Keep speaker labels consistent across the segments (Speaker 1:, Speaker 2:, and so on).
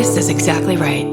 Speaker 1: This is exactly right.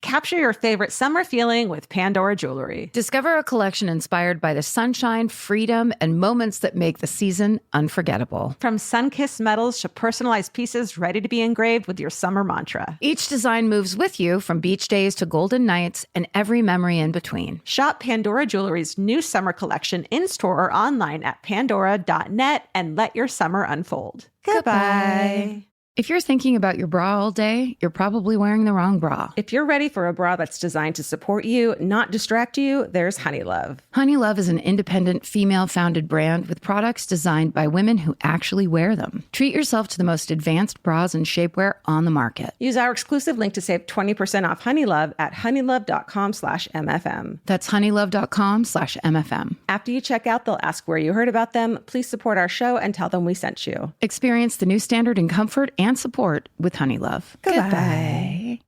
Speaker 2: Capture your favorite summer feeling with Pandora Jewelry.
Speaker 3: Discover a collection inspired by the sunshine, freedom, and moments that make the season unforgettable.
Speaker 2: From sun-kissed metals to personalized pieces ready to be engraved with your summer mantra.
Speaker 3: Each design moves with you from beach days to golden nights and every memory in between.
Speaker 2: Shop Pandora Jewelry's new summer collection in-store or online at pandora.net and let your summer unfold. Goodbye.
Speaker 3: If you're thinking about your bra all day, you're probably wearing the wrong bra.
Speaker 2: If you're ready for a bra that's designed to support you, not distract you, there's Honeylove.
Speaker 3: Honeylove is an independent, female-founded brand with products designed by women who actually wear them. Treat yourself to the most advanced bras and shapewear on the market.
Speaker 2: Use our exclusive link to save 20% off Honeylove at honeylove.com/MFM.
Speaker 3: That's honeylove.com/MFM.
Speaker 2: After you check out, they'll ask where you heard about them. Please support our show and tell them we sent you.
Speaker 3: Experience the new standard in comfort and support with Honeylove.
Speaker 2: Goodbye.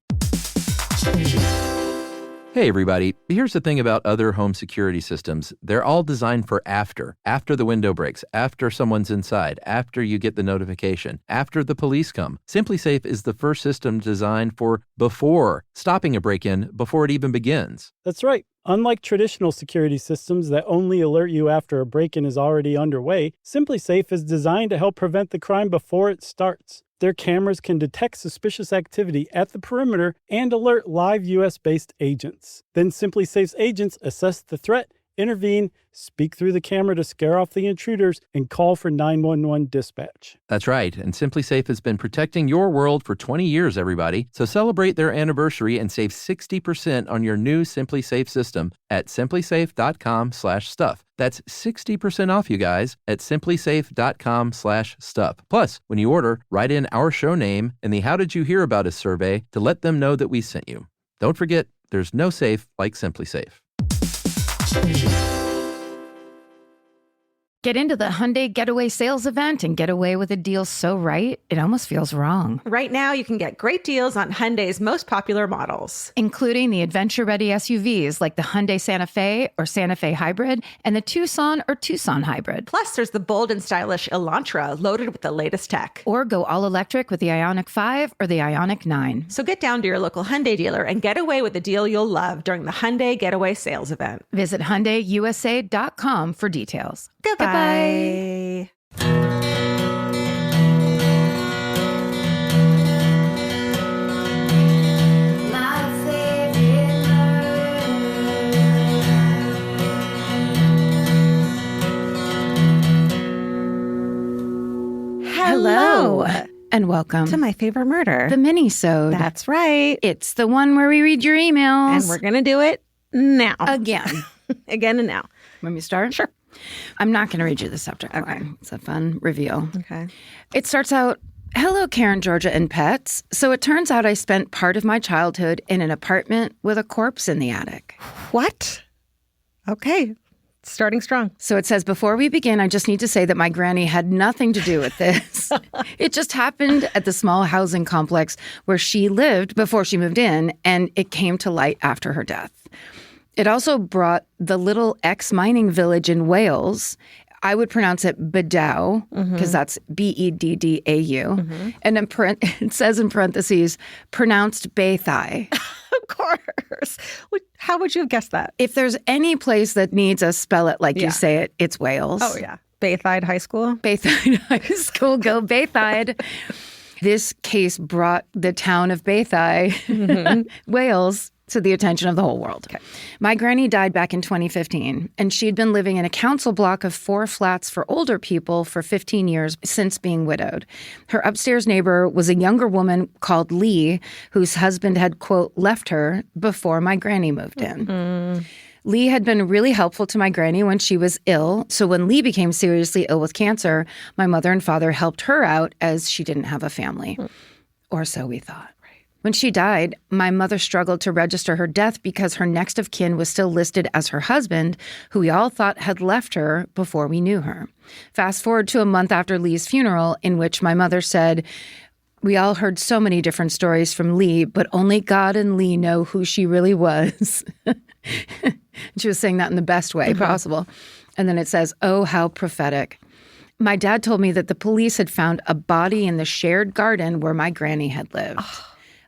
Speaker 4: Hey, everybody. Here's the thing about other home security systems. They're all designed for after the window breaks, after someone's inside, after you get the notification, after the police come. SimpliSafe is the first system designed for before, stopping a break-in before it even begins.
Speaker 5: That's right. Unlike traditional security systems that only alert you after a break-in is already underway, SimpliSafe is designed to help prevent the crime before it starts. Their cameras can detect suspicious activity at the perimeter and alert live U.S.-based agents. Then SimpliSafe's agents assess the threat, intervene, speak through the camera to scare off the intruders, and call for 911 dispatch.
Speaker 4: That's right, and SimpliSafe has been protecting your world for 20 years, everybody. So celebrate their anniversary and save 60% on your new SimpliSafe system at simplisafe.com/stuff. That's 60% off, you guys, at simplisafe.com/stuff. Plus, when you order, write in our show name and the How Did You Hear About Us survey to let them know that we sent you. Don't forget, there's no safe like SimpliSafe.
Speaker 3: Get into the Hyundai Getaway Sales Event and get away with a deal so right, it almost feels wrong.
Speaker 2: Right now, you can get great deals on Hyundai's most popular models,
Speaker 3: including the adventure-ready SUVs like the Hyundai Santa Fe or Santa Fe Hybrid and the Tucson or Tucson Hybrid.
Speaker 2: Plus, there's the bold and stylish Elantra loaded with the latest tech.
Speaker 3: Or go all-electric with the Ioniq 5 or the Ioniq 9.
Speaker 2: So get down to your local Hyundai dealer and get away with a deal you'll love during the Hyundai Getaway Sales Event.
Speaker 3: Visit HyundaiUSA.com for details.
Speaker 2: Goodbye. Hello.
Speaker 3: And welcome
Speaker 2: to My Favorite Murder,
Speaker 3: the Minisode.
Speaker 2: That's right.
Speaker 3: It's the one where we read your emails.
Speaker 2: And we're going to do it now.
Speaker 3: Again.
Speaker 2: Again and now.
Speaker 3: Let me start?
Speaker 2: Sure.
Speaker 3: I'm not going to read you the subject line. It's a fun reveal.
Speaker 2: Okay.
Speaker 3: It starts out, hello, Karen, Georgia, and pets. So it turns out I spent part of my childhood in an apartment with a corpse in the attic.
Speaker 2: What? Okay. Starting strong.
Speaker 3: So it says, before we begin, I just need to say that my granny had nothing to do with this. It just happened at the small housing complex where she lived before she moved in, and it came to light after her death. It also brought the little ex-mining village in Wales. I would pronounce it Bedow, because that's Beddau. Mm-hmm. And it says in parentheses, pronounced Bathai.
Speaker 2: Of course. How would you have guessed that?
Speaker 3: If there's any place that needs a spell it like you say it, it's Wales.
Speaker 2: Oh, yeah. Bathide High School?
Speaker 3: Bathide High School. Go Bathide. This case brought the town of Bathai, Wales, to the attention of the whole world. Okay. My granny died back in 2015, and she'd been living in a council block of 4 flats for older people for 15 years since being widowed. Her upstairs neighbor was a younger woman called Lee, whose husband had, quote, left her before my granny moved in. Mm-hmm. Lee had been really helpful to my granny when she was ill, so when Lee became seriously ill with cancer, my mother and father helped her out as she didn't have a family. Or so we thought. When she died, my mother struggled to register her death because her next of kin was still listed as her husband, who we all thought had left her before we knew her. Fast forward to a month after Lee's funeral, in which my mother said, we all heard so many different stories from Lee, but only God and Lee know who she really was. She was saying that in the best way possible. And then it says, oh, how prophetic. My dad told me that the police had found a body in the shared garden where my granny had lived.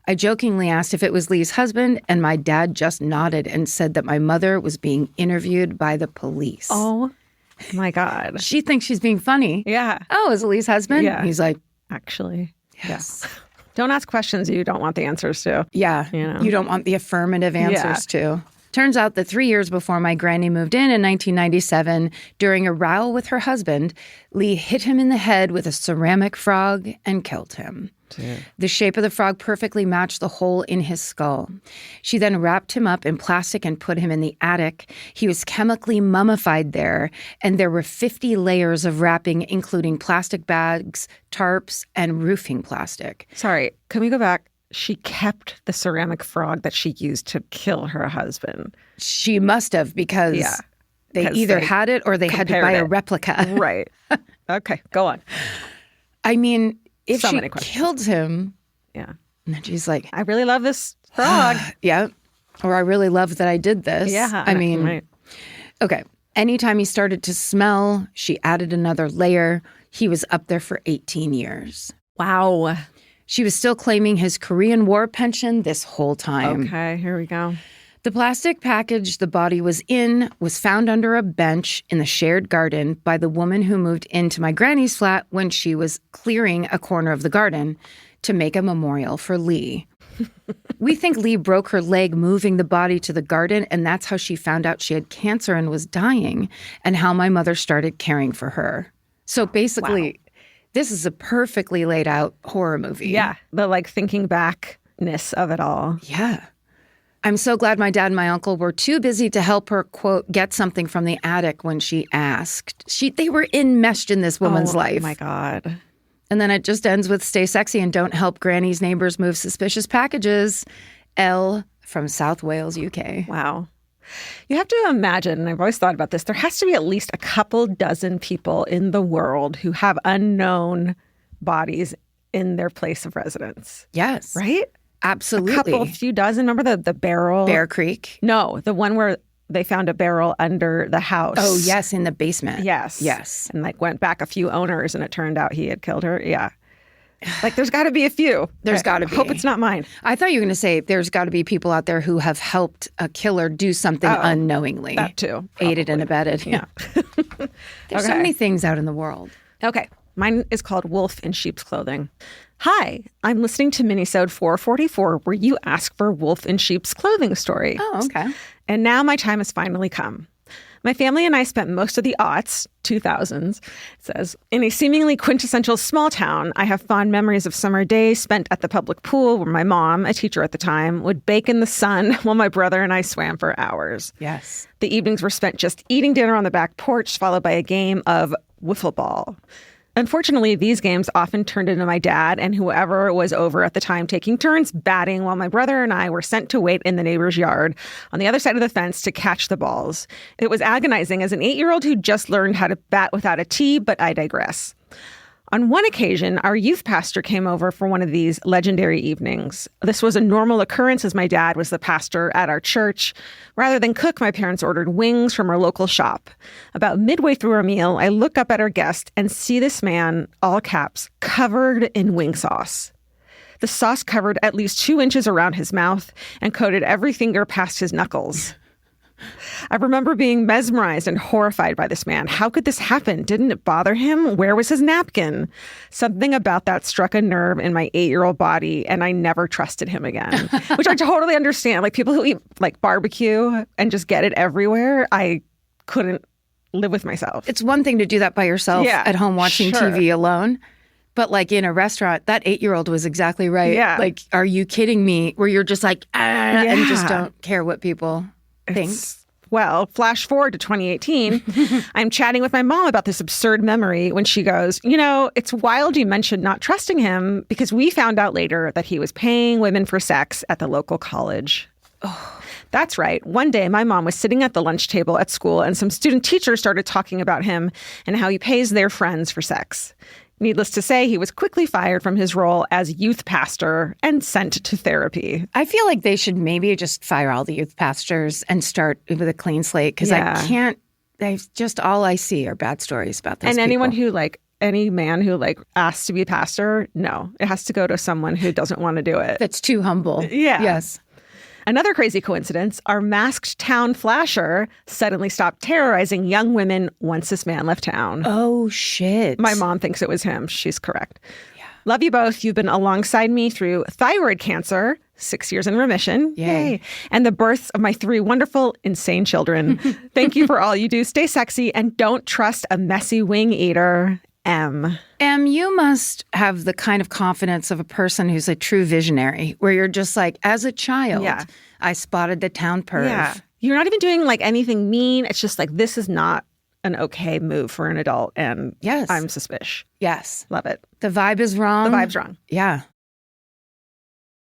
Speaker 3: I jokingly asked if it was Lee's husband, and my dad just nodded and said that my mother was being interviewed by the police.
Speaker 2: Oh, my God.
Speaker 3: She thinks she's being funny.
Speaker 2: Yeah.
Speaker 3: Oh, is it Lee's husband?
Speaker 2: Yeah.
Speaker 3: He's like,
Speaker 2: actually.
Speaker 3: yes.
Speaker 2: Yeah. Don't ask questions you don't want the answers to.
Speaker 3: Yeah. You don't want the affirmative answers to. Turns out that 3 years before my granny moved in 1997, during a row with her husband, Lee hit him in the head with a ceramic frog and killed him. Dude. The shape of the frog perfectly matched the hole in his skull. She then wrapped him up in plastic and put him in the attic. He was chemically mummified there, and there were 50 layers of wrapping, including plastic bags, tarps, and roofing plastic.
Speaker 2: Sorry, can we go back? She kept the ceramic frog that she used to kill her husband.
Speaker 3: She must have, because they either had it or they had to buy a replica.
Speaker 2: Right. Okay, go on.
Speaker 3: I mean, if
Speaker 2: so
Speaker 3: she
Speaker 2: many questions.
Speaker 3: killed him,
Speaker 2: and
Speaker 3: then she's like,
Speaker 2: I really love this frog.
Speaker 3: Yeah. Or I really love that I did this.
Speaker 2: Yeah.
Speaker 3: I mean,
Speaker 2: right.
Speaker 3: Okay. Anytime he started to smell, she added another layer. He was up there for 18 years.
Speaker 2: Wow.
Speaker 3: She was still claiming his Korean War pension this whole time.
Speaker 2: Okay, here we go.
Speaker 3: The plastic package the body was in was found under a bench in the shared garden by the woman who moved into my granny's flat when she was clearing a corner of the garden to make a memorial for Lee. We think Lee broke her leg moving the body to the garden, and that's how she found out she had cancer and was dying, and how my mother started caring for her. So basically, this is a perfectly laid out horror movie.
Speaker 2: Yeah, the thinking backness of it all.
Speaker 3: Yeah. I'm so glad my dad and my uncle were too busy to help her, quote, get something from the attic when she asked. They were enmeshed in this woman's life.
Speaker 2: Oh, my God.
Speaker 3: And then it just ends with stay sexy and don't help Granny's neighbors move suspicious packages. L from South Wales, UK.
Speaker 2: Wow. You have to imagine, and I've always thought about this, there has to be at least a couple dozen people in the world who have unknown bodies in their place of residence.
Speaker 3: Yes.
Speaker 2: Right?
Speaker 3: Absolutely.
Speaker 2: A few dozen. Remember the barrel?
Speaker 3: Bear Creek?
Speaker 2: No, the one where they found a barrel under the house.
Speaker 3: Oh, yes, in the basement.
Speaker 2: Yes.
Speaker 3: Yes.
Speaker 2: And went back a few owners and it turned out he had killed her. Yeah. There's got to be a few.
Speaker 3: There's got to be.
Speaker 2: Hope it's not mine.
Speaker 3: I thought you were going to say there's got to be people out there who have helped a killer do something unknowingly.
Speaker 2: That too. Probably.
Speaker 3: Aided and abetted.
Speaker 2: Yeah.
Speaker 3: There's so many things out in the world.
Speaker 2: Okay. Mine is called Wolf in Sheep's Clothing. Hi, I'm listening to Minisode 444 where you ask for Wolf in Sheep's Clothing story.
Speaker 3: Oh, okay.
Speaker 2: And now my time has finally come. My family and I spent most of the 2000s, it says, in a seemingly quintessential small town. I have fond memories of summer days spent at the public pool where my mom, a teacher at the time, would bake in the sun while my brother and I swam for hours.
Speaker 3: Yes.
Speaker 2: The evenings were spent just eating dinner on the back porch, followed by a game of wiffle ball. Unfortunately, these games often turned into my dad and whoever was over at the time taking turns batting while my brother and I were sent to wait in the neighbor's yard on the other side of the fence to catch the balls. It was agonizing as an 8-year-old who just learned how to bat without a tee, but I digress. On one occasion, our youth pastor came over for one of these legendary evenings. This was a normal occurrence as my dad was the pastor at our church. Rather than cook, my parents ordered wings from our local shop. About midway through our meal, I look up at our guest and see this man, all caps, covered in wing sauce. The sauce covered at least 2 inches around his mouth and coated every finger past his knuckles. I remember being mesmerized and horrified by this man. How could this happen? Didn't it bother him? Where was his napkin? Something about that struck a nerve in my 8-year-old body, and I never trusted him again, which I totally understand. People who eat barbecue and just get it everywhere, I couldn't live with myself.
Speaker 3: It's one thing to do that by yourself at home watching TV alone. But in a restaurant, that 8-year-old was exactly right.
Speaker 2: Yeah.
Speaker 3: Are you kidding me? Where you're just and just don't care what people think.
Speaker 2: Well, flash forward to 2018. I'm chatting with my mom about this absurd memory when she goes, it's wild you mentioned not trusting him because we found out later that he was paying women for sex at the local college. Oh, that's right. One day, my mom was sitting at the lunch table at school and some student teachers started talking about him and how he pays their friends for sex. Needless to say, he was quickly fired from his role as youth pastor and sent to therapy.
Speaker 3: I feel like they should maybe just fire all the youth pastors and start with a clean slate because I can't They've just all I see are bad stories about this.
Speaker 2: And anyone who any man who asks to be a pastor, no, it has to go to someone who doesn't want to do it.
Speaker 3: That's too humble.
Speaker 2: Yeah.
Speaker 3: Yes.
Speaker 2: Another crazy coincidence, our masked town flasher suddenly stopped terrorizing young women once this man left town.
Speaker 3: Oh, shit.
Speaker 2: My mom thinks it was him. She's correct. Yeah. Love you both. You've been alongside me through thyroid cancer, 6 years in remission.
Speaker 3: Yay.
Speaker 2: And the births of my 3 wonderful, insane children. Thank you for all you do. Stay sexy and don't trust a messy wing eater. M,
Speaker 3: you must have the kind of confidence of a person who's a true visionary, where you're just like, as a child, I spotted the town perv.
Speaker 2: Yeah. You're not even doing anything mean. It's just this is not an okay move for an adult. And
Speaker 3: yes,
Speaker 2: I'm suspicious.
Speaker 3: Yes.
Speaker 2: Love it.
Speaker 3: The vibe is wrong.
Speaker 2: The vibe's wrong.
Speaker 3: Yeah.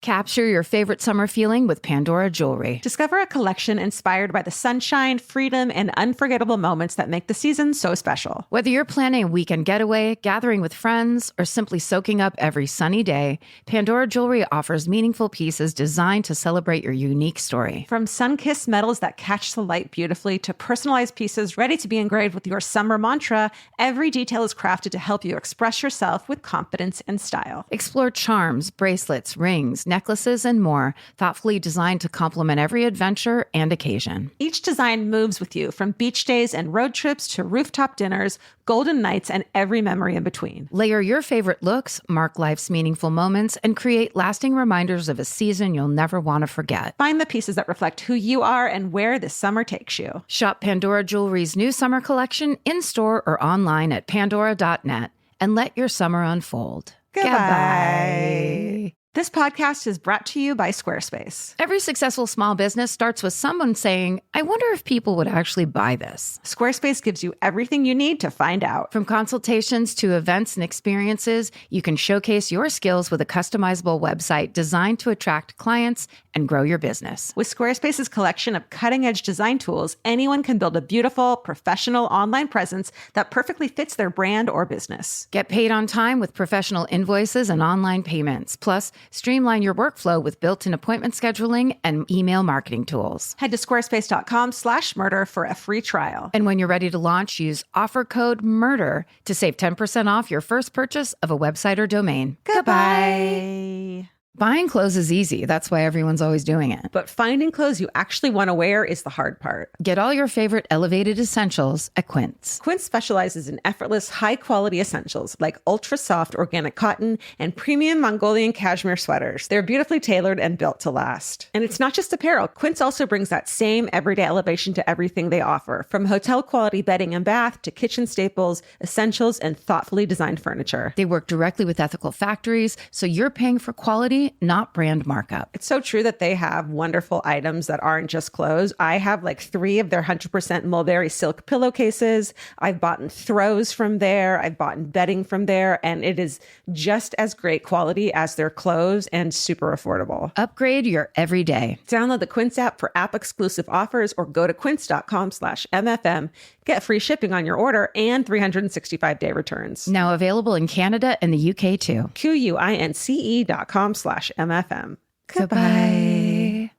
Speaker 3: Capture your favorite summer feeling with Pandora Jewelry.
Speaker 2: Discover a collection inspired by the sunshine, freedom, and unforgettable moments that make the season so special.
Speaker 3: Whether you're planning a weekend getaway, gathering with friends, or simply soaking up every sunny day, Pandora Jewelry offers meaningful pieces designed to celebrate your unique story.
Speaker 2: From sun-kissed metals that catch the light beautifully to personalized pieces ready to be engraved with your summer mantra, every detail is crafted to help you express yourself with confidence and style.
Speaker 3: Explore charms, bracelets, rings, necklaces, and more, thoughtfully designed to complement every adventure and occasion.
Speaker 2: Each design moves with you, from beach days and road trips to rooftop dinners, golden nights, and every memory in between.
Speaker 3: Layer your favorite looks, mark life's meaningful moments, and create lasting reminders of a season you'll never want to forget.
Speaker 2: Find the pieces that reflect who you are and where this summer takes you.
Speaker 3: Shop Pandora Jewelry's new summer collection in-store or online at pandora.net and let your summer unfold.
Speaker 2: Goodbye. This podcast is brought to you by Squarespace.
Speaker 3: Every successful small business starts with someone saying, I wonder if people would actually buy this.
Speaker 2: Squarespace gives you everything you need to find out.
Speaker 3: From consultations to events and experiences, you can showcase your skills with a customizable website designed to attract clients and grow your business.
Speaker 2: With Squarespace's collection of cutting-edge design tools, anyone can build a beautiful, professional online presence that perfectly fits their brand or business.
Speaker 3: Get paid on time with professional invoices and online payments. Plus, streamline your workflow with built-in appointment scheduling and email marketing tools.
Speaker 2: Head to squarespace.com/murder for a free trial.
Speaker 3: And when you're ready to launch, use offer code MURDER to save 10% off your first purchase of a website or domain.
Speaker 2: Goodbye.
Speaker 3: Buying clothes is easy. That's why everyone's always doing it.
Speaker 2: But finding clothes you actually want to wear is the hard part.
Speaker 3: Get all your favorite elevated essentials at Quince.
Speaker 2: Quince specializes in effortless, high-quality essentials like ultra-soft organic cotton and premium Mongolian cashmere sweaters. They're beautifully tailored and built to last. And it's not just apparel. Quince also brings that same everyday elevation to everything they offer, from hotel-quality bedding and bath to kitchen staples, essentials, and thoughtfully designed furniture.
Speaker 3: They work directly with ethical factories, so you're paying for quality, not brand markup.
Speaker 2: It's so true that they have wonderful items that aren't just clothes. I have 3 of their 100% mulberry silk pillowcases. I've bought throws from there. I've bought bedding from there. And it is just as great quality as their clothes and super affordable.
Speaker 3: Upgrade your everyday.
Speaker 2: Download the Quince app for app-exclusive offers or go to quince.com/MFM. Get free shipping on your order and 365-day returns.
Speaker 3: Now available in Canada and the UK too.
Speaker 2: QUINCE.com/MFM.
Speaker 3: Goodbye.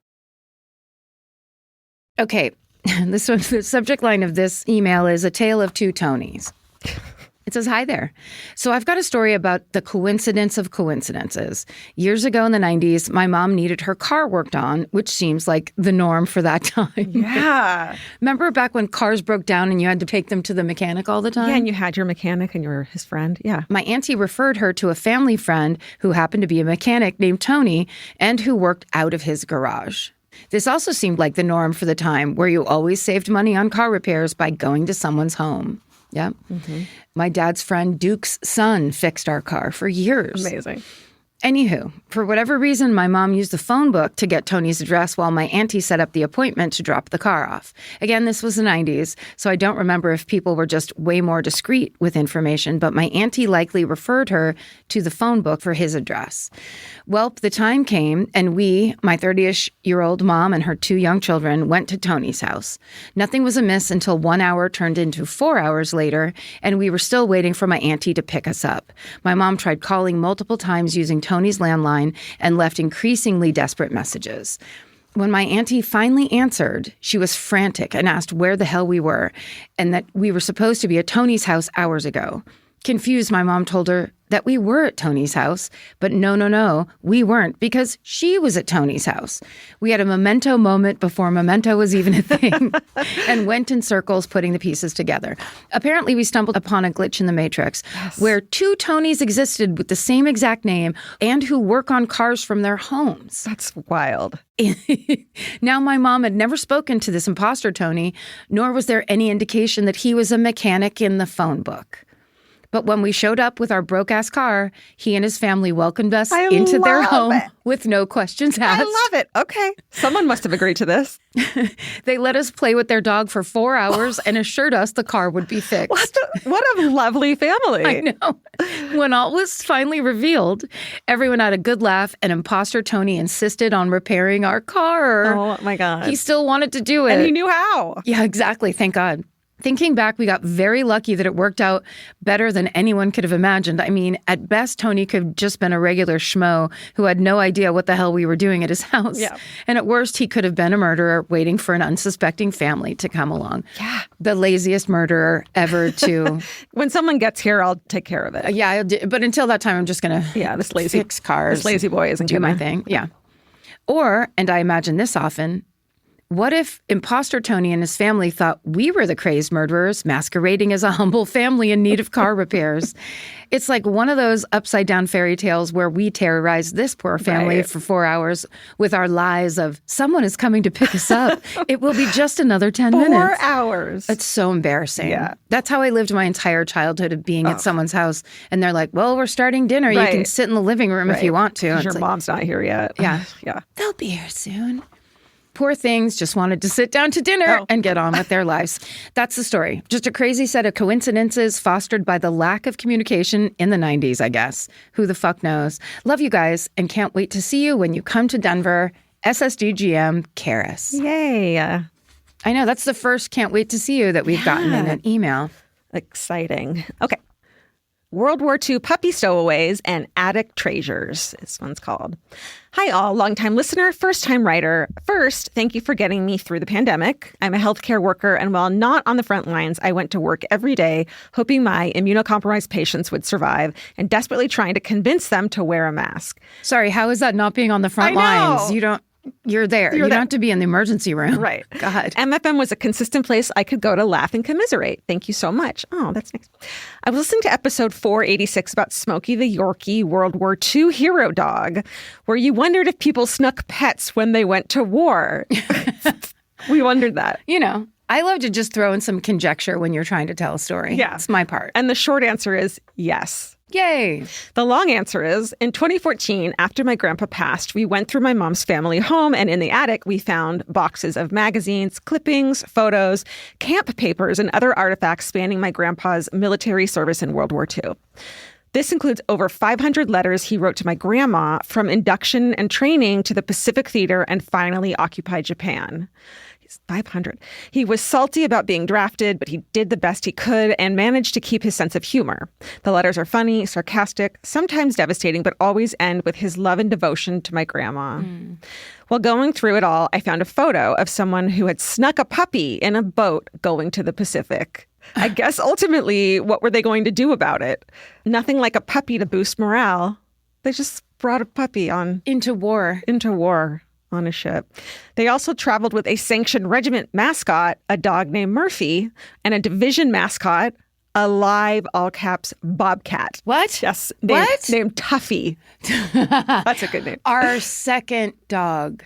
Speaker 3: Okay, the subject line of this email is A Tale of Two Tonys. It says, hi there. So I've got a story about the coincidence of coincidences. Years ago in the 90s, my mom needed her car worked on, which seems like the norm for that time.
Speaker 2: Yeah.
Speaker 3: Remember back when cars broke down and you had to take them to the mechanic all the time?
Speaker 2: Yeah, and you had your mechanic and his friend. Yeah.
Speaker 3: My auntie referred her to a family friend who happened to be a mechanic named Tony and who worked out of his garage. This also seemed like the norm for the time, where you always saved money on car repairs by going to someone's home. Yeah. Mm-hmm. My dad's friend Duke's son fixed our car for years.
Speaker 2: Amazing.
Speaker 3: Anywho, for whatever reason, my mom used the phone book to get Tony's address while my auntie set up the appointment to drop the car off. Again, this was the 90s, so I don't remember if people were just way more discreet with information, but my auntie likely referred her to the phone book for his address. Well, the time came, and we, my 30-ish-year-old mom and her 2 young children, went to Tony's house. Nothing was amiss until 1 hour turned into 4 hours later, and we were still waiting for my auntie to pick us up. My mom tried calling multiple times using Tony's landline and left increasingly desperate messages. When my auntie finally answered, she was frantic and asked where the hell we were and that we were supposed to be at Tony's house hours ago. Confused, my mom told her that we were at Tony's house, but no, we weren't because she was at Tony's house. We had a memento moment before memento was even a thing and went in circles putting the pieces together. Apparently, we stumbled upon a glitch in the Matrix where two Tonys existed with the same exact name and who work on cars from their homes.
Speaker 2: That's wild.
Speaker 3: Now, my mom had never spoken to this imposter Tony, nor was there any indication that he was a mechanic in the phone book. But when we showed up with our broke-ass car, he and his family welcomed us into their home with no questions asked.
Speaker 2: I love it. Okay. Someone must have agreed to this.
Speaker 3: They let us play with their dog for 4 hours and assured us the car would be fixed.
Speaker 2: What a lovely family.
Speaker 3: I know. When all was finally revealed, everyone had a good laugh, and imposter Tony insisted on repairing our car.
Speaker 2: Oh, my God.
Speaker 3: He still wanted to do it.
Speaker 2: And he knew how.
Speaker 3: Yeah, exactly. Thank God. Thinking back, we got very lucky that it worked out better than anyone could have imagined. I mean, at best, Tony could have just been a regular schmo who had no idea what the hell we were doing at his house.
Speaker 2: Yeah.
Speaker 3: And at worst, he could have been a murderer waiting for an unsuspecting family to come along.
Speaker 2: Yeah.
Speaker 3: The laziest murderer ever to...
Speaker 2: When someone gets here, I'll take care of it.
Speaker 3: Yeah, but until that time, I'm just going to
Speaker 2: this lazy
Speaker 3: fix cars.
Speaker 2: This lazy boy isn't
Speaker 3: do my thing. Yeah. Or, and I imagine this often, what if imposter Tony and his family thought we were the crazed murderers masquerading as a humble family in need of car repairs? It's like one of those upside-down fairy tales where we terrorized this poor family for 4 hours with our lies of, someone is coming to pick us up. It will be just another 10 minutes.
Speaker 2: 4 hours.
Speaker 3: It's so embarrassing.
Speaker 2: Yeah.
Speaker 3: That's how I lived my entire childhood of being at someone's house. And they're like, well, we're starting dinner. You can sit in the living room if you want to.
Speaker 2: Your mom's not here yet.
Speaker 3: Yeah.
Speaker 2: Yeah.
Speaker 3: They'll be here soon. Poor things just wanted to sit down to dinner and get on with their lives. That's the story. Just a crazy set of coincidences fostered by the lack of communication in the 90s, I guess. Who the fuck knows? Love you guys and can't wait to see you when you come to Denver. SSDGM, Karis.
Speaker 2: Yay.
Speaker 3: I know, that's the first can't wait to see you that we've gotten in an email.
Speaker 2: Exciting. Okay. World War II puppy stowaways and attic treasures, this one's called. Hi all, longtime listener, first-time writer. First, thank you for getting me through the pandemic. I'm a healthcare worker, and while not on the front lines, I went to work every day hoping my immunocompromised patients would survive and desperately trying to convince them to wear a mask.
Speaker 3: Sorry, how is that not being on the front lines? You're there. You don't have to be in the emergency room.
Speaker 2: Right.
Speaker 3: God.
Speaker 2: MFM was a consistent place I could go to laugh and commiserate. Thank you so much. Oh, that's nice. I was listening to episode 486 about Smokey the Yorkie World War II hero dog, where you wondered if people snuck pets when they went to war. We wondered that.
Speaker 3: You know, I love to just throw in some conjecture when you're trying to tell a story.
Speaker 2: Yeah.
Speaker 3: It's my part.
Speaker 2: And the short answer is yes.
Speaker 3: Yay.
Speaker 2: The long answer is, in 2014, after my grandpa passed, we went through my mom's family home, and in the attic, we found boxes of magazines, clippings, photos, camp papers, and other artifacts spanning my grandpa's military service in World War II. This includes over 500 letters he wrote to my grandma from induction and training to the Pacific Theater and finally occupied Japan. 500. He was salty about being drafted, but he did the best he could and managed to keep his sense of humor. The letters are funny, sarcastic, sometimes devastating, but always end with his love and devotion to my grandma. While going through it all, I found a photo of someone who had snuck a puppy in a boat going to the Pacific. I guess ultimately, what were they going to do about it? Nothing like a puppy to boost morale. They just brought a puppy on
Speaker 3: into war
Speaker 2: on a ship. They also traveled with a sanctioned regiment mascot, a dog named Murphy, and a division mascot, a live, all caps, bobcat.
Speaker 3: What?
Speaker 2: Yes.
Speaker 3: What?
Speaker 2: Named Tuffy. That's a good name.
Speaker 3: Our second dog.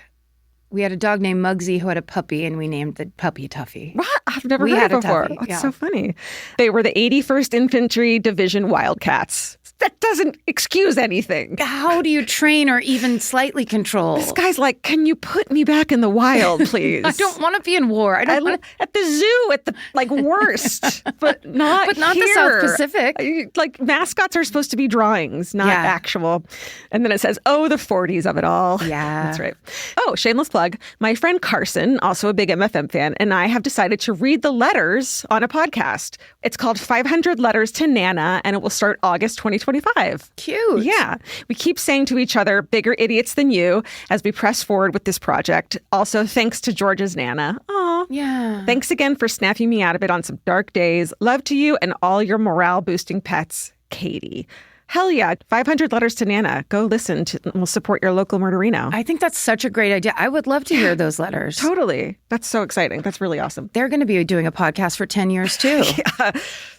Speaker 3: We had a dog named Muggsy who had a puppy, and we named the puppy Tuffy.
Speaker 2: What? I've never heard it before. That's so funny. They were the 81st Infantry Division Wildcats. That doesn't excuse anything.
Speaker 3: How do you train or even slightly control?
Speaker 2: This guy's like, can you put me back in the wild, please?
Speaker 3: I don't want to be in war. I don't want to...
Speaker 2: At the zoo, at the worst, but not here.
Speaker 3: The South Pacific.
Speaker 2: Like mascots are supposed to be drawings, not actual. And then it says, oh, the 40s of it all.
Speaker 3: Yeah.
Speaker 2: That's right. Oh, shameless plug. My friend Carson, also a big MFM fan, and I have decided to read the letters on a podcast. It's called 500 Letters to Nana, and it will start August 2023. 2025.
Speaker 3: Cute.
Speaker 2: Yeah. We keep saying to each other, bigger idiots than you, as we press forward with this project. Also, thanks to George's Nana. Aw.
Speaker 3: Yeah.
Speaker 2: Thanks again for snapping me out of it on some dark days. Love to you and all your morale-boosting pets, Katie. Hell yeah. 500 letters to Nana. Go listen to, we'll support your local murderino.
Speaker 3: I think that's such a great idea. I would love to hear those letters.
Speaker 2: Totally. That's so exciting. That's really awesome.
Speaker 3: They're going to be doing a podcast for 10 years too.
Speaker 2: Yeah.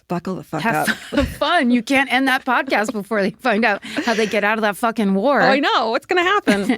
Speaker 2: Buckle the fuck
Speaker 3: Have
Speaker 2: up.
Speaker 3: fun. You can't end that podcast before they find out how they get out of that fucking war.
Speaker 2: Oh, I know. What's going to happen?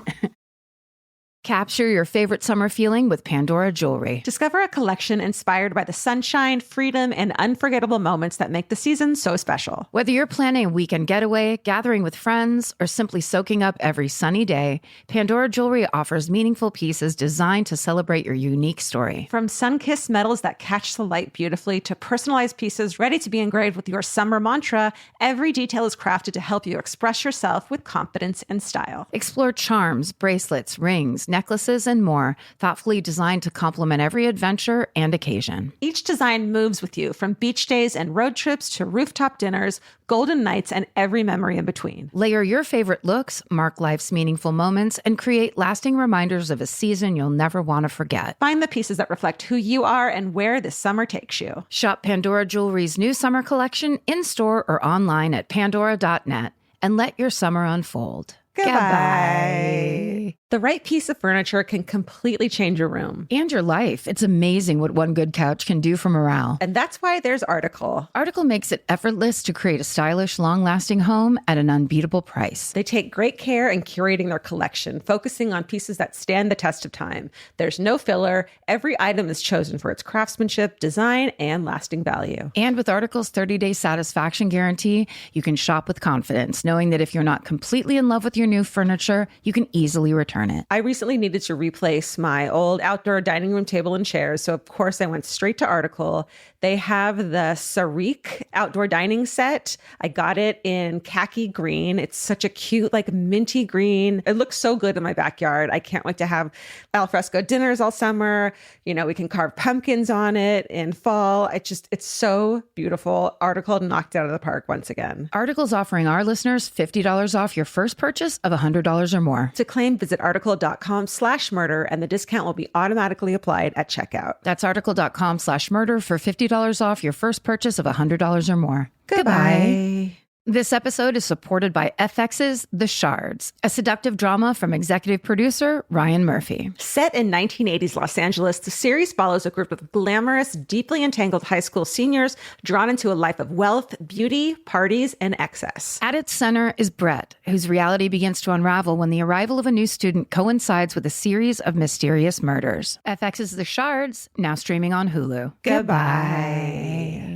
Speaker 3: Capture your favorite summer feeling with Pandora Jewelry.
Speaker 2: Discover a collection inspired by the sunshine, freedom, and unforgettable moments that make the season so special.
Speaker 3: Whether you're planning a weekend getaway, gathering with friends, or simply soaking up every sunny day, Pandora Jewelry offers meaningful pieces designed to celebrate your unique story.
Speaker 2: From sun-kissed metals that catch the light beautifully to personalized pieces ready to be engraved with your summer mantra, every detail is crafted to help you express yourself with confidence and style.
Speaker 3: Explore charms, bracelets, rings, necklaces, and more, thoughtfully designed to complement every adventure and occasion.
Speaker 2: Each design moves with you, from beach days and road trips to rooftop dinners, golden nights, and every memory in between.
Speaker 3: Layer your favorite looks, mark life's meaningful moments, and create lasting reminders of a season you'll never want to forget.
Speaker 2: Find the pieces that reflect who you are and where this summer takes you.
Speaker 3: Shop Pandora Jewelry's new summer collection in-store or online at pandora.net and let your summer unfold.
Speaker 2: Goodbye. The right piece of furniture can completely change your room.
Speaker 3: And your life. It's amazing what one good couch can do for morale.
Speaker 2: And that's why there's Article.
Speaker 3: Article makes it effortless to create a stylish, long-lasting home at an unbeatable price.
Speaker 2: They take great care in curating their collection, focusing on pieces that stand the test of time. There's no filler. Every item is chosen for its craftsmanship, design, and lasting value.
Speaker 3: And with Article's 30-day satisfaction guarantee, you can shop with confidence, knowing that if you're not completely in love with your new furniture, you can easily return it.
Speaker 2: I recently needed to replace my old outdoor dining room table and chairs, so of course I went straight to Article. They have the Sarik outdoor dining set. I got it in khaki green. It's such a cute, like minty green. It looks so good in my backyard. I can't wait to have alfresco dinners all summer. You know, we can carve pumpkins on it in fall. It's so beautiful. Article knocked it out of the park once again.
Speaker 3: Article's offering our listeners $50 off your first purchase of $100 or more.
Speaker 2: To claim, visit article.com/murder, and the discount will be automatically applied at checkout.
Speaker 3: That's article.com/murder for $50 off your first purchase of $100 or more.
Speaker 2: Goodbye.
Speaker 3: This episode is supported by FX's The Shards, a seductive drama from executive producer Ryan Murphy.
Speaker 2: Set in 1980s Los Angeles, the series follows a group of glamorous, deeply entangled high school seniors drawn into a life of wealth, beauty, parties, and excess.
Speaker 3: At its center is Brett, whose reality begins to unravel when the arrival of a new student coincides with a series of mysterious murders. FX's The Shards, now streaming on Hulu.
Speaker 2: Goodbye.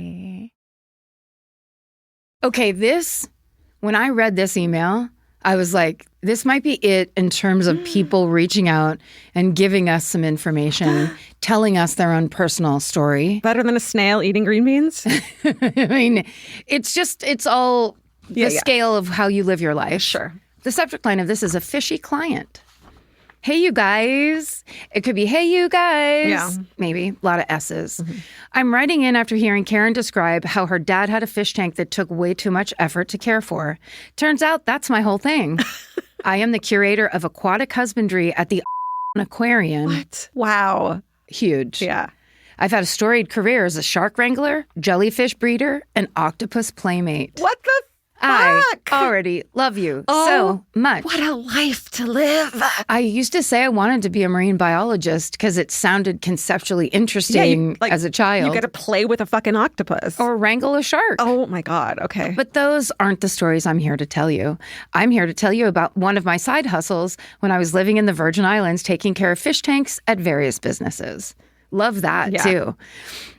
Speaker 3: Okay, when I read this email, I was like, this might be it in terms of people reaching out and giving us some information, telling us their own personal story.
Speaker 2: Better than a snail eating green beans?
Speaker 3: I mean, it's all the scale of how you live your life.
Speaker 2: Sure.
Speaker 3: The subject line of this is a fishy client. Hey, you guys. It could be, hey, you guys.
Speaker 2: Yeah.
Speaker 3: Maybe. A lot of S's. Mm-hmm. I'm writing in after hearing Karen describe how her dad had a fish tank that took way too much effort to care for. Turns out that's my whole thing. I am the curator of aquatic husbandry at the aquarium.
Speaker 2: What? Wow.
Speaker 3: Huge.
Speaker 2: Yeah.
Speaker 3: I've had a storied career as a shark wrangler, jellyfish breeder, and octopus playmate.
Speaker 2: What the fuck?
Speaker 3: I already love you so much.
Speaker 2: What a life to live.
Speaker 3: I used to say I wanted to be a marine biologist because it sounded conceptually interesting as a child.
Speaker 2: You get to play with a fucking octopus.
Speaker 3: Or wrangle a shark.
Speaker 2: Oh my God. Okay.
Speaker 3: But those aren't the stories I'm here to tell you. I'm here to tell you about one of my side hustles when I was living in the Virgin Islands taking care of fish tanks at various businesses. Love that too.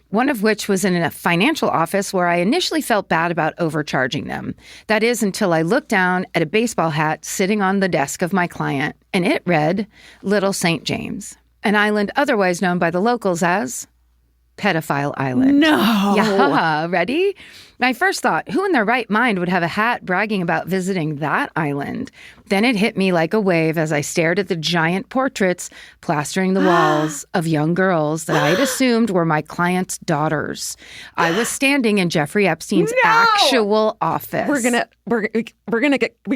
Speaker 3: One of which was in a financial office where I initially felt bad about overcharging them. That is, until I looked down at a baseball hat sitting on the desk of my client, and it read Little St. James, an island otherwise known by the locals as Pedophile Island.
Speaker 2: No.
Speaker 3: Yeah, ready? My first thought, who in their right mind would have a hat bragging about visiting that island? Then it hit me like a wave as I stared at the giant portraits plastering the walls of young girls that I'd assumed were my client's daughters. I was standing in Jeffrey Epstein's actual office.
Speaker 2: We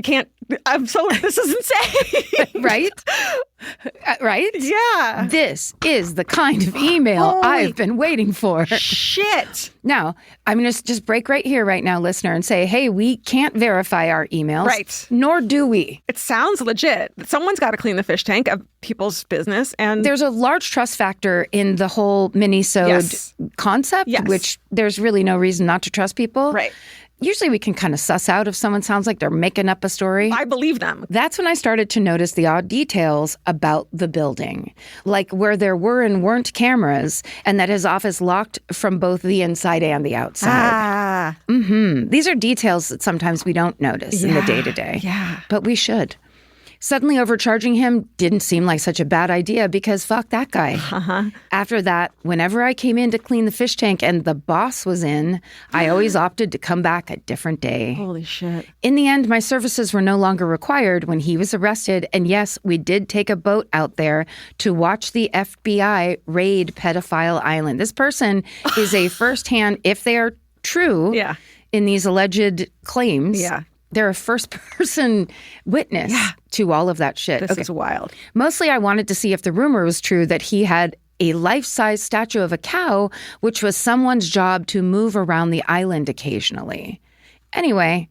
Speaker 2: can't, this is insane.
Speaker 3: Right? Right?
Speaker 2: Yeah.
Speaker 3: This is the kind of email I've been waiting for.
Speaker 2: Shit.
Speaker 3: Now, I'm going to just break right here, right now, listener, and say, hey, we can't verify our emails.
Speaker 2: Right.
Speaker 3: Nor do we.
Speaker 2: It sounds legit. Someone's got to clean the fish tank of people's business. And
Speaker 3: there's a large trust factor in the whole Minisode concept, which there's really no reason not to trust people.
Speaker 2: Right.
Speaker 3: Usually we can kind of suss out if someone sounds like they're making up a story.
Speaker 2: I believe them.
Speaker 3: That's when I started to notice the odd details about the building, like where there were and weren't cameras and that his office locked from both the inside and the outside. These are details that sometimes we don't notice in the day-to-day.
Speaker 2: Yeah.
Speaker 3: But we should. Suddenly overcharging him didn't seem like such a bad idea because fuck that guy. After that, whenever I came in to clean the fish tank and the boss was in, I always opted to come back a different day.
Speaker 2: Holy shit.
Speaker 3: In the end, my services were no longer required when he was arrested. And yes, we did take a boat out there to watch the FBI raid Pedophile Island. This person is a firsthand, if they are true in these alleged claims. They're a first-person witness to all of that shit.
Speaker 2: This is wild.
Speaker 3: Mostly I wanted to see if the rumor was true that he had a life-size statue of a cow, which was someone's job to move around the island occasionally. Anyway,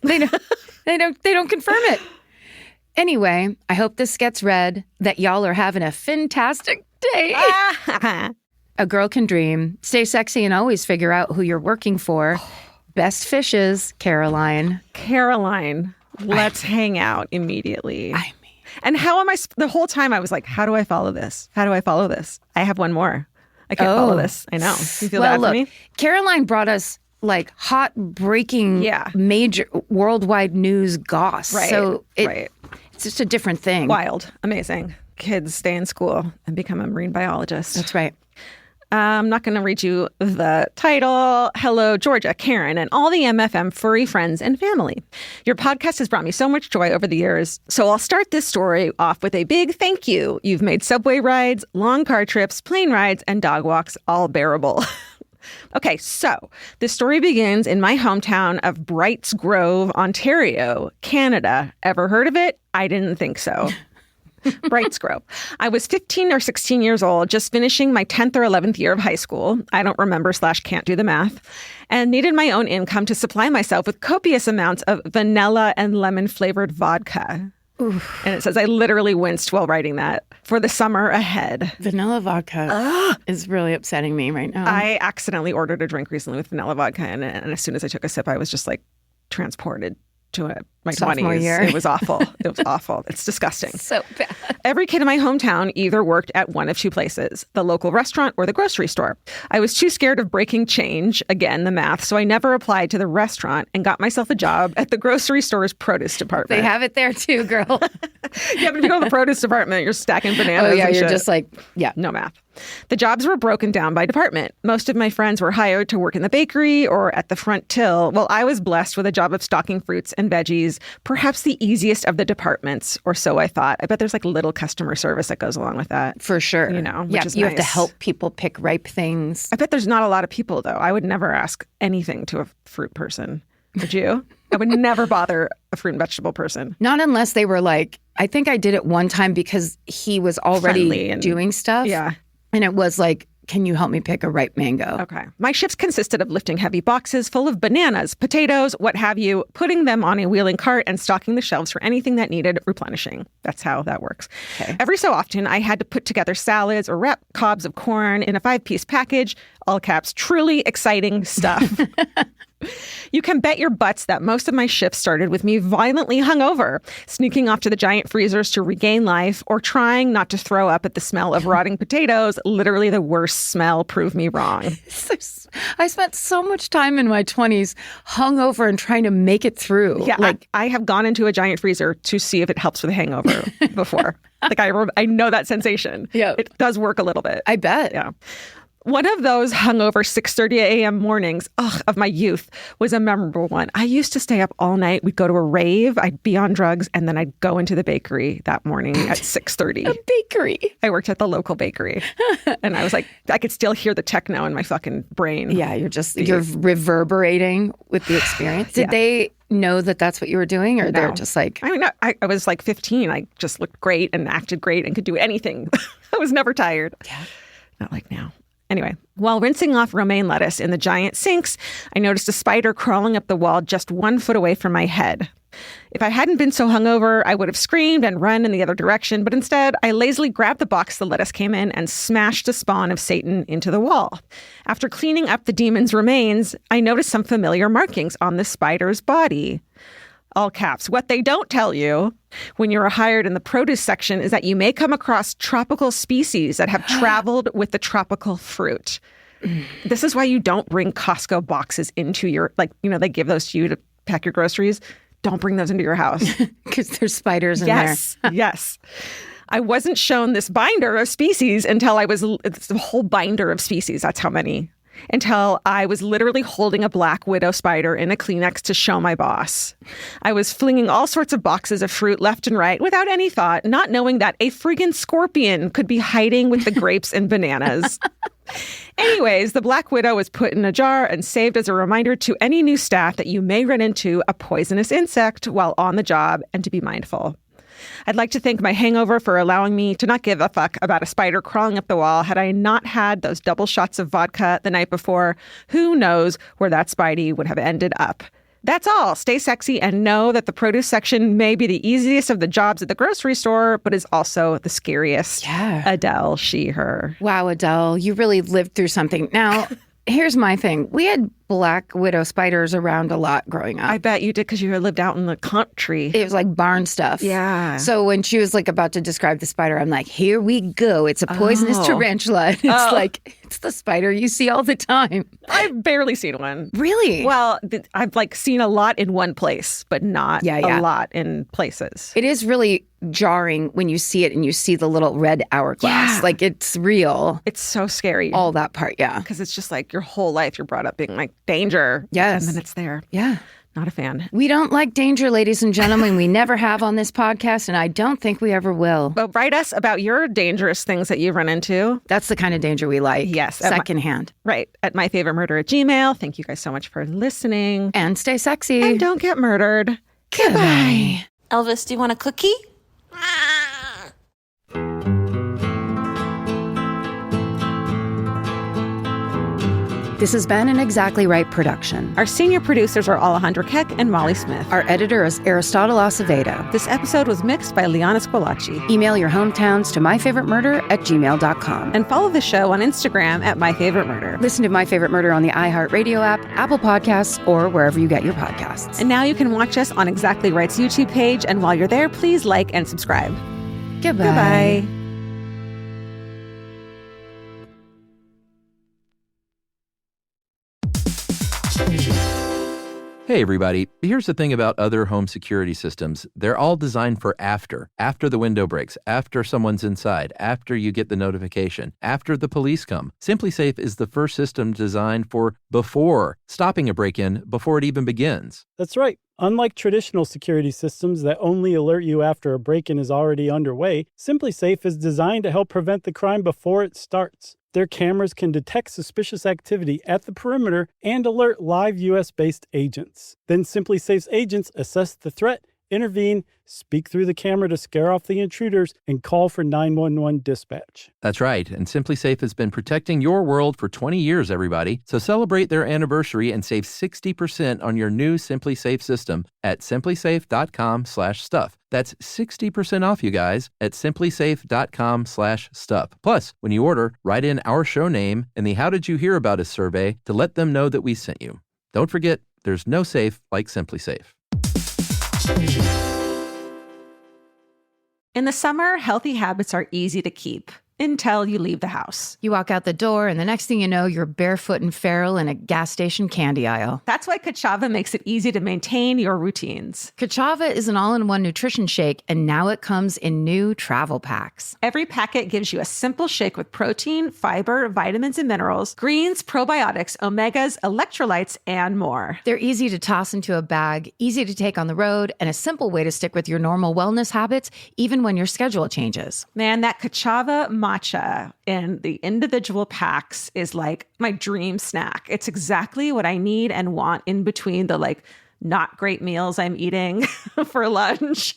Speaker 3: they don't confirm it. Anyway, I hope this gets read, that y'all are having a fantastic day. A girl can dream, stay sexy, and always figure out who you're working for. Best fishes, Caroline.
Speaker 2: Caroline, let's hang out immediately. And how am I, the whole time I was like, how do I follow this? How do I follow this? I have one more. I can't follow this. I know. You feel bad for me?
Speaker 3: Caroline brought us like hot breaking major worldwide news goss.
Speaker 2: Right.
Speaker 3: So it's just a different thing.
Speaker 2: Wild. Amazing. Kids stay in school and become a marine biologist.
Speaker 3: That's right.
Speaker 2: I'm not going to read you the title. Hello, Georgia, Karen, and all the MFM furry friends and family. Your podcast has brought me so much joy over the years. So I'll start this story off with a big thank you. You've made subway rides, long car trips, plane rides, and dog walks all bearable. Okay, so the story begins in my hometown of Brights Grove, Ontario, Canada. Ever heard of it? I didn't think so. Brights Grove. I was 15 or 16 years old, just finishing my 10th or 11th year of high school. I don't remember / can't do the math. And needed my own income to supply myself with copious amounts of vanilla and lemon flavored vodka. Oof. And it says I literally winced while writing that. For the summer ahead.
Speaker 3: Vanilla vodka is really upsetting me right now.
Speaker 2: I accidentally ordered a drink recently with vanilla vodka in it. And as soon as I took a sip, I was just like transported to my
Speaker 3: Sophomore
Speaker 2: 20s.
Speaker 3: Year.
Speaker 2: It was awful. It was awful. It's disgusting.
Speaker 3: So bad.
Speaker 2: Every kid in my hometown either worked at one of two places, the local restaurant or the grocery store. I was too scared of breaking change, again, the math, so I never applied to the restaurant and got myself a job at the grocery store's produce department.
Speaker 3: They have it there too, girl.
Speaker 2: Yeah, but if you go to the produce department, you're stacking bananas.
Speaker 3: Oh, yeah,
Speaker 2: and
Speaker 3: you're
Speaker 2: shit.
Speaker 3: just like,
Speaker 2: No math. The jobs were broken down by department. Most of my friends were hired to work in the bakery or at the front till, while I was blessed with a job of stocking fruits and veggies, perhaps the easiest of the departments, or so I thought. I bet there's like little customer service that goes along with that.
Speaker 3: For sure.
Speaker 2: You know, which is
Speaker 3: you
Speaker 2: nice.
Speaker 3: have to help people pick ripe things.
Speaker 2: I bet there's not a lot of people, though. I would never ask anything to a fruit person. Would you? I would never bother a fruit and vegetable person.
Speaker 3: Not unless they were like, I think I did it one time because he was already doing stuff.
Speaker 2: Yeah.
Speaker 3: And it was like, can you help me pick a ripe mango?
Speaker 2: Okay. My shifts consisted of lifting heavy boxes full of bananas, potatoes, what have you, putting them on a wheeling cart and stocking the shelves for anything that needed replenishing. That's how that works.
Speaker 3: Okay.
Speaker 2: Every so often, I had to put together salads or wrap cobs of corn in a 5-piece package, all caps, truly exciting stuff. You can bet your butts that most of my shifts started with me violently hungover, sneaking off to the giant freezers to regain life, or trying not to throw up at the smell of rotting potatoes. Literally the worst smell proved me wrong.
Speaker 3: I spent so much time in my 20s hungover and trying to make it through.
Speaker 2: Yeah, like I have gone into a giant freezer to see if it helps with a hangover before. Like I know that sensation.
Speaker 3: Yeah.
Speaker 2: It does work a little bit.
Speaker 3: I bet.
Speaker 2: Yeah. One of those hungover 6:30 a.m. mornings of my youth was a memorable one. I used to stay up all night. We'd go to a rave. I'd be on drugs, and then I'd go into the bakery that morning at 6:30.
Speaker 3: A bakery.
Speaker 2: I worked at the local bakery, and I was like, I could still hear the techno in my fucking brain.
Speaker 3: Yeah, you're reverberating with the experience. Did they know that that's what you were doing, or they're just like...
Speaker 2: I mean, I was like 15. I just looked great and acted great and could do anything. I was never tired.
Speaker 3: Yeah.
Speaker 2: Not like now. Anyway, while rinsing off romaine lettuce in the giant sinks, I noticed a spider crawling up the wall just 1 foot away from my head. If I hadn't been so hungover, I would have screamed and run in the other direction, but instead, I lazily grabbed the box the lettuce came in and smashed the spawn of Satan into the wall. After cleaning up the demon's remains, I noticed some familiar markings on the spider's body. All caps. What they don't tell you when you're hired in the produce section is that you may come across tropical species that have traveled with the tropical fruit. This is why you don't bring Costco boxes into your, they give those to you to pack your groceries. Don't bring those into your house.
Speaker 3: Because there's spiders in there.
Speaker 2: Yes. I wasn't shown this binder of species until it's a whole binder of species. That's how many. Until I was literally holding a black widow spider in a Kleenex to show my boss. I was flinging all sorts of boxes of fruit left and right without any thought, not knowing that a friggin' scorpion could be hiding with the grapes and bananas. Anyways, the black widow was put in a jar and saved as a reminder to any new staff that you may run into a poisonous insect while on the job and to be mindful. I'd like to thank my hangover for allowing me to not give a fuck about a spider crawling up the wall. Had I not had those double shots of vodka the night before, who knows where that spidey would have ended up. That's all. Stay sexy and know that the produce section may be the easiest of the jobs at the grocery store, but is also the scariest.
Speaker 3: Yeah.
Speaker 2: Adele, she, her.
Speaker 3: Wow, Adele, you really lived through something. Now, here's my thing. We had black widow spiders around a lot growing up.
Speaker 2: I bet you did because you lived out in the country.
Speaker 3: It was like barn stuff.
Speaker 2: Yeah.
Speaker 3: So when she was about to describe the spider, I'm like, here we go. It's a poisonous tarantula. It's it's the spider you see all the time.
Speaker 2: I've barely seen one.
Speaker 3: Really?
Speaker 2: Well, I've seen a lot in one place, but not a lot in places.
Speaker 3: It is really jarring when you see it and you see the little red hourglass.
Speaker 2: Yeah.
Speaker 3: It's real.
Speaker 2: It's so scary.
Speaker 3: All that part, yeah.
Speaker 2: Because it's just your whole life you're brought up being danger.
Speaker 3: Yes.
Speaker 2: And then it's there.
Speaker 3: Yeah.
Speaker 2: Not a fan.
Speaker 3: We don't like danger, ladies and gentlemen. We never have on this podcast, and I don't think we ever will.
Speaker 2: But write us about your dangerous things that you've run into.
Speaker 3: That's the kind of danger we like.
Speaker 2: Yes.
Speaker 3: Secondhand.
Speaker 2: Right. At myfavoritemurder@gmail.com. Thank you guys so much for listening.
Speaker 3: And stay sexy.
Speaker 2: And don't get murdered.
Speaker 3: Goodbye.
Speaker 1: Elvis, do you want a cookie?
Speaker 3: This has been an Exactly Right production.
Speaker 2: Our senior producers are Alejandra Keck and Molly Smith.
Speaker 3: Our editor is Aristotle Acevedo.
Speaker 2: This episode was mixed by Liana Squilacci.
Speaker 3: Email your hometowns to myfavoritemurder@gmail.com.
Speaker 2: And follow the show on Instagram at myfavoritemurder.
Speaker 3: Listen to My Favorite Murder on the iHeartRadio app, Apple Podcasts, or wherever you get your podcasts.
Speaker 2: And now you can watch us on Exactly Right's YouTube page. And while you're there, please like and subscribe.
Speaker 3: Goodbye.
Speaker 2: Goodbye.
Speaker 4: Hey, everybody. Here's the thing about other home security systems. They're all designed for after the window breaks, after someone's inside, after you get the notification, after the police come. SimpliSafe is the first system designed for before, stopping a break-in before it even begins.
Speaker 5: That's right. Unlike traditional security systems that only alert you after a break-in is already underway, SimpliSafe is designed to help prevent the crime before it starts. Their cameras can detect suspicious activity at the perimeter and alert live U.S.-based agents. Then SimpliSafe's agents assess the threat, intervene, speak through the camera to scare off the intruders, and call for 911 dispatch.
Speaker 4: That's right, and SimpliSafe has been protecting your world for 20 years, everybody. So celebrate their anniversary and save 60% on your new SimpliSafe system at simplisafe.com/stuff. That's 60% off, you guys, at simplisafe.com/stuff. Plus, when you order, write in our show name and the How Did You Hear About Us survey to let them know that we sent you. Don't forget, there's no safe like SimpliSafe.
Speaker 2: In the summer, healthy habits are easy to keep. until you leave the house.
Speaker 3: You walk out the door, and the next thing you know, you're barefoot and feral in a gas station candy aisle.
Speaker 2: That's why Kachava makes it easy to maintain your routines.
Speaker 3: Kachava is an all-in-one nutrition shake, and now it comes in new travel packs.
Speaker 2: Every packet gives you a simple shake with protein, fiber, vitamins and minerals, greens, probiotics, omegas, electrolytes, and more.
Speaker 3: They're easy to toss into a bag, easy to take on the road, and a simple way to stick with your normal wellness habits, even when your schedule changes.
Speaker 2: Man, that Kachava matcha in the individual packs is like my dream snack. It's exactly what I need and want in between the not great meals I'm eating for lunch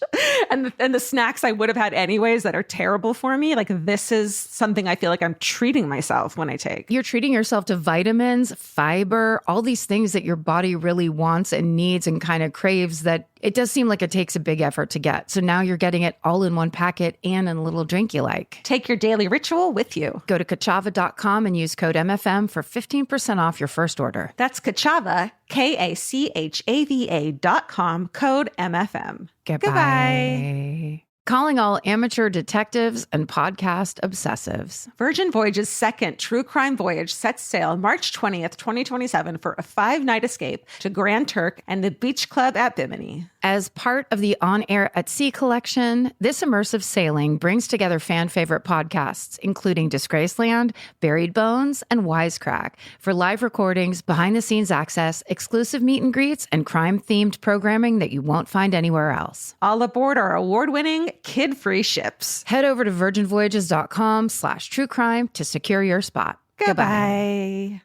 Speaker 2: and the snacks I would have had anyways that are terrible for me. Like, this is something I feel like I'm treating myself when I take.
Speaker 3: You're treating yourself to vitamins, fiber, all these things that your body really wants and needs and kind of craves that it does seem like it takes a big effort to get. So now you're getting it all in one packet and in a little drink you like.
Speaker 2: Take your daily ritual with you.
Speaker 3: Go to Kachava.com and use code MFM for 15% off your first order.
Speaker 2: That's Kachava, KACHAVA.com, code MFM.
Speaker 3: Goodbye. Calling all amateur detectives and podcast obsessives.
Speaker 2: Virgin Voyage's second true crime voyage sets sail March 20th, 2027 for a 5-night escape to Grand Turk and the Beach Club at Bimini.
Speaker 3: As part of the On Air at Sea collection, this immersive sailing brings together fan favorite podcasts, including Disgraceland, Buried Bones, and Wisecrack, for live recordings, behind-the-scenes access, exclusive meet and greets, and crime-themed programming that you won't find anywhere else.
Speaker 2: All aboard our award-winning, kid-free ships.
Speaker 3: Head over to virginvoyages.com/truecrime to secure your spot.
Speaker 2: Goodbye.